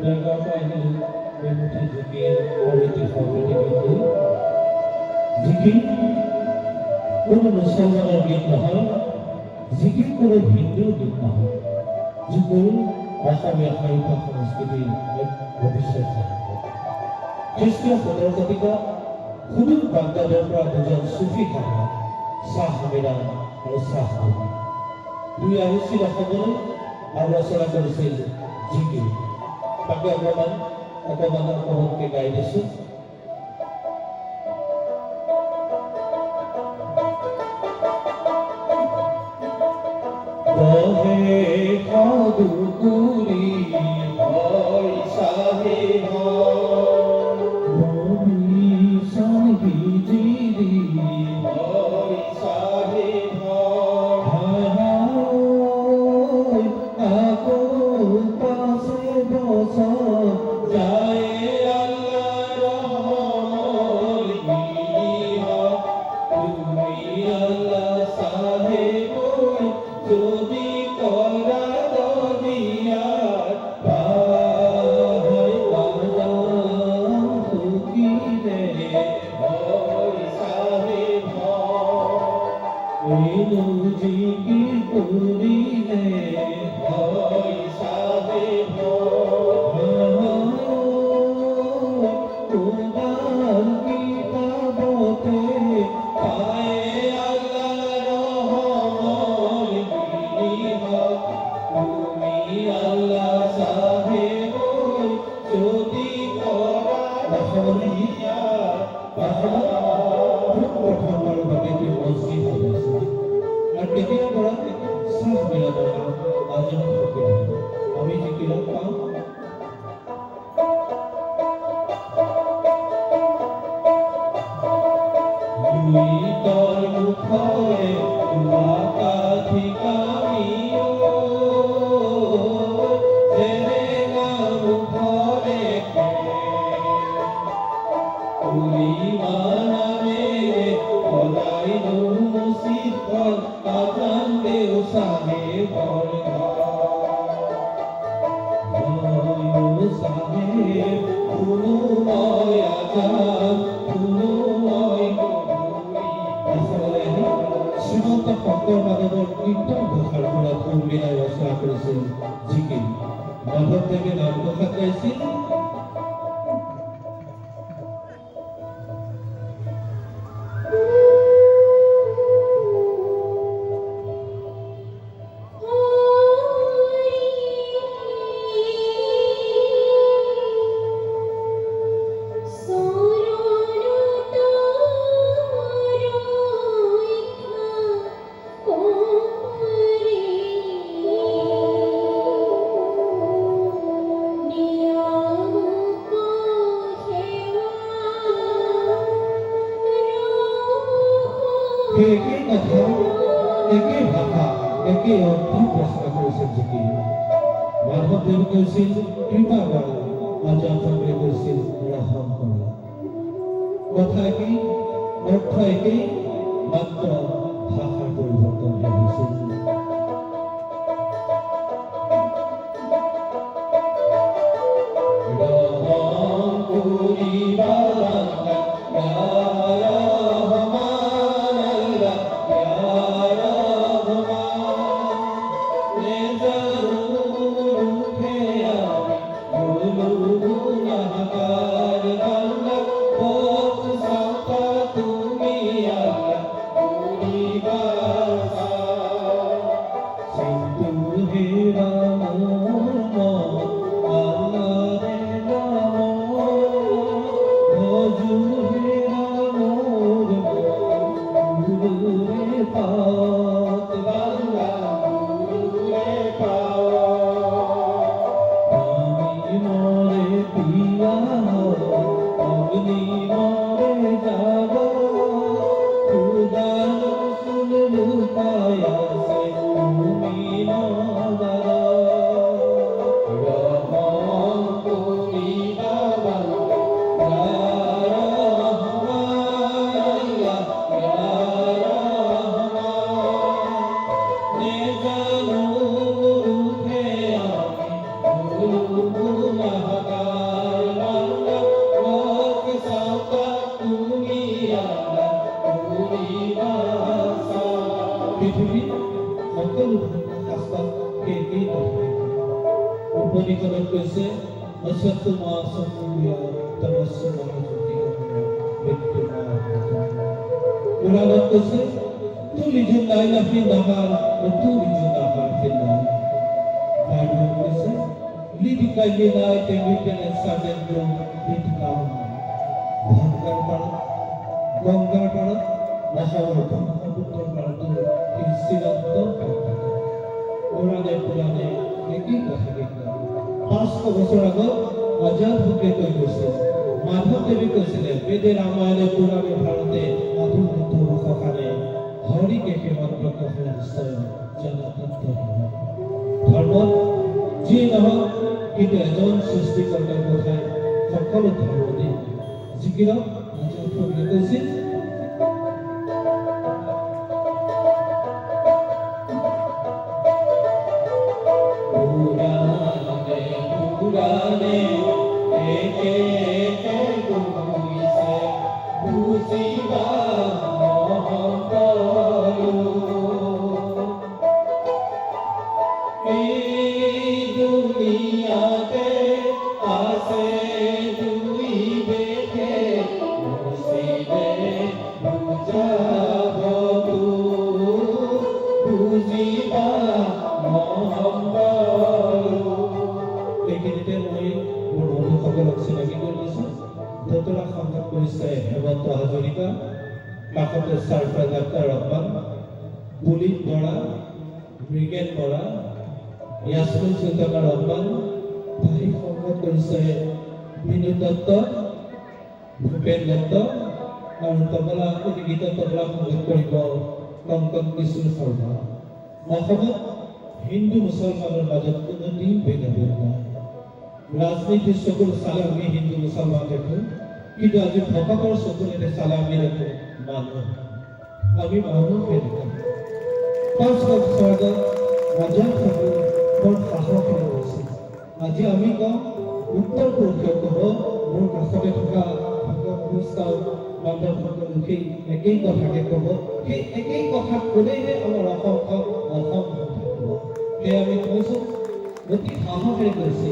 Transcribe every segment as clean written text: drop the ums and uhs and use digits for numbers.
দৰগাৰ পৰা আহিলোঁ এই মুঠি জিকিৰ সমিতি সভাপতিবৃন্দ। জিকিৰ কোনো মুছলমানৰ গীত নহয়, জিকিৰ কোনো হিন্দুৰ গীত নহয়, যিবোৰ অসমীয়া সাহিত্য সংস্কৃতিৰ এক ভৱিষ্যত সম্পদ। খ্ৰীষ্টীয় ১৭ শতিকাত সুদূৰ বাগদাদৰ পৰা দুজন চুফী থাকে, শ্বাহ হামিদান আৰু শ্বাহ আলী। দুই আহিছিল অসমলৈ আৰু ৰচনা কৰিছিল জিকিৰ। তাকে অকণমানকৈ গাই দিছোঁ। শ্ৰীমন্ত শংকৰ মাধৱৰ কীৰ্তন ঘোষাৰ পৰা সুৰবিলাই ৰচনা কৰিছিল জিকিৰ। মাধৱদেৱে নামঘোষা গাইছিল একেই কথা, একেই ভাষা, একেই অৰ্থ প্ৰশ্ন কৰিছিল জিকিৰ। মাধৱদেৱে কৈছিল কৃপা কৰা, আজানবাবুৱে কৈছিল ৰহম কৰা। কথা একেই, অৰ্থ একেই, মাত্ৰ ভাষাৰ পৰিৱৰ্তন হৈছিল। উপনিষদত কৈছে অসত্য মা সমুয়া তমস্য মহাজ্যোতি মৃত্যু মা পুরাণত কৈছে tu lijun laila fi nahar tu lijun nahar fi nahar Bible কৈছে লিডি কাইলে নাই তেমিটেন সাজেন গ্রো লিটকাম গঙ্গার পাড়া মহাভারত ব্রহ্মপুত্র পাড়াতে এই শ্রীরত্ন পুরাণে একই কথা দেখলাম 500 বছর আগত আজাদ হুকে কৈ গৈছে মাধৱ দেৱী কৈছিলে বেদে ৰামায়ণে পুৰাণে ভাৰতে আধুনিক সখানে হৰিকে কেৱল কহে নিশ্চয় জনতন্ত্ৰ ধৰ্ম যি নহওক কিন্তু এজন সৃষ্টিকৰ্তাৰ কথাই সকলো ধৰ্মতে যিকিনো আজাদ হুকে কৈছিল পুরাণে একে একে গুইছে বুঝিবা মহন্তরু এই দুনিয়াতে আছে দুই বেশে বুঝিবে বুঝাব বুঝিবা মহন্তরু এইখিনিতে মই মোৰ বন্ধুসকলক চিনাকি কৰি দিছোঁ দতৰা সংঘত কৰিছে হেমন্ত হাজৰিকা কাষতে ছাৰফৰাজ আখতাৰ ৰহমান পুলিত বৰা মৃগেন বৰা ইয়াছমিন চুলতানা ৰহমান তাই সংঘত কৰিছে বিনোদ দত্ত ভূপেন দত্ত আৰু তবলা গীত তবলা সংগীত কৰিব কংকন কিশোৰ শৰ্মা অসমত হিন্দু মুছলমানৰ মাজত কোনো দিন ভেদাভেদ নাই ৰাজনীতিৰ চকুৰ চালে আমি হিন্দু মুসলমান দেখো কিন্তু আজি ভকতৰ চকুৰে চালে আমি দেখো মানুহ আমি মানুহকে দেখো 5 বছৰ আগত আজাদ হুকে বৰ সাহসেৰে কৈছিল আজি আমি কওঁ উত্তৰ পুৰুষে ক'ব মোৰ কাষতে থকা ভগৱস্থাও বান্ধৱসকল লোকেই একেই কথাকে ক'ব সেই একেই কথা ক'লেহে আমাৰ অসমখন অসম হৈ থাকিব সেয়ে আমি কৈছোঁ অতি সাহসেৰে কৈছে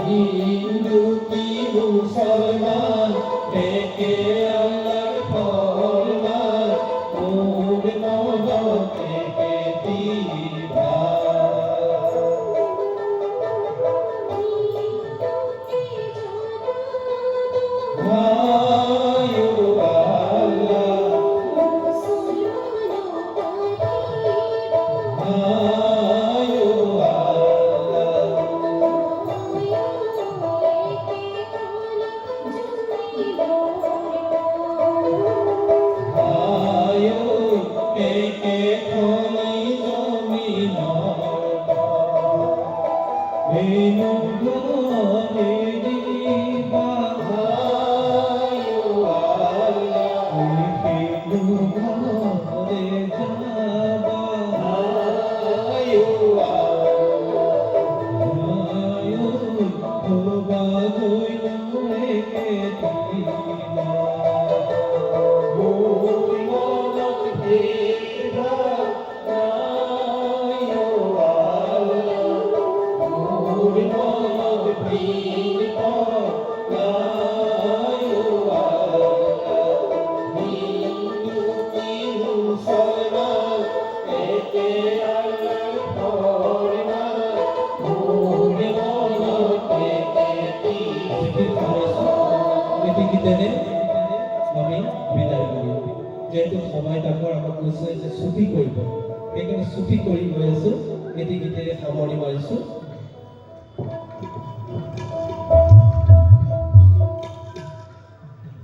Hindu ki Musalman, eke Allah forman, mure mono eke tiba. Ayu Allah, ayu যেহেতু সময় তাকৰ আমাক কৈছে যে ছুটি কৰিব সেইকাৰণে ছুটি কৰি গৈ আছোঁ এটি গীতেৰে সামৰণি মাৰিছোঁ